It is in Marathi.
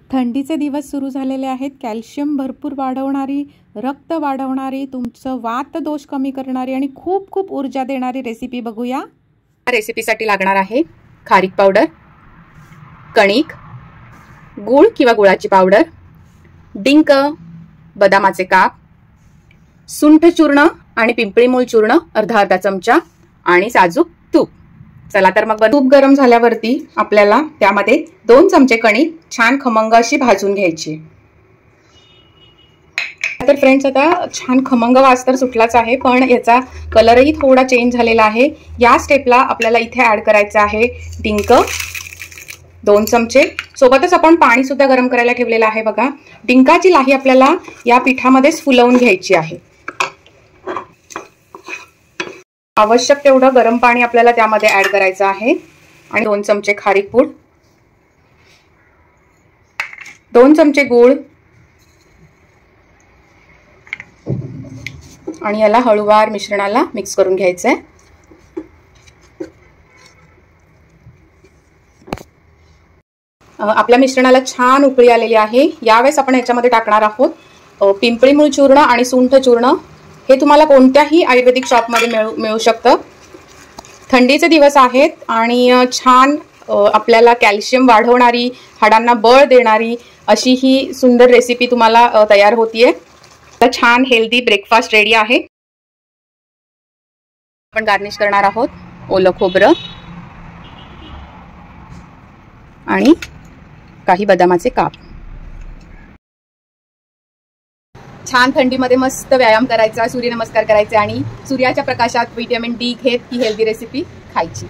थंडीचे दिवस सुरू झालेले आहेत। कॅल्शियम भरपूर वाढवणारी, रक्त वाढवणारी, तुमचं वात दोष कमी करणारी आणि खूप खूप ऊर्जा देणारी रेसिपी बघूया। रेसिपीसाठी लागणार आहे खारीक पावडर, कणिक, गूळ किंवा गुळाची पावडर, डिंक, बदामाचे काप, सुंठ चूर्ण आणि पिंपळी मूळ चूर्ण अर्धा चमचा आणि साजूक तूप। चला तर मग तूप गरम झाल्यावरती आपल्याला त्यामध्ये 2 चमचे कणिक छान खमंग अशी भाजून घ्यायची। तर फ्रेंड्स, आता छान खमंग वास तर सुटलाच आहे, पण याचा कलरही थोडा चेंज झालेला आहे। या स्टेपला आपल्याला इथे ऍड करायचं आहे डिंक 2 चमचे, सोबतच आपण पाणी सुद्धा गरम करायला ठेवलेलं आहे बघा। डिंकाची लाही आपल्याला या पिठामध्येच फुलवून घ्यायची आहे। आवश्यक तेवढं गरम पाणी आपल्याला त्यामध्ये ऍड करायचं आहे आणि 2 चमचे खारीक पूड, 2 चमचे गूळ आणि याला हळूवार मिश्रणाला मिक्स करून घ्यायचंय। आपल्या मिश्रणाला छान उकळी आलेली आहे। यावेळेस आपण याच्यामध्ये टाकणार आहोत पिंपळी मूळ चूर्ण आणि सुंठ चूर्ण। हे तुम्हाला कोणत्याही आयुर्वेदिक शॉपमध्ये मिळू शकतं। थंडीचे दिवस आहेत आणि छान आपल्याला कॅल्शियम वाढवणारी, हाडांना बळ देणारी अशी ही सुंदर रेसिपी तुम्हाला तयार होतीये। तर छान हेल्दी ब्रेकफास्ट रेडी आहे। आपण गार्निश करणार आहोत ओलं खोबरं आणि काही बदामाचे काप। छान थंडीमध्ये मस्त व्यायाम करायचा, सूर्यनमस्कार करायचे आणि सूर्याच्या प्रकाशात व्हिटॅमिन डी घेत ही हेल्दी रेसिपी खायची।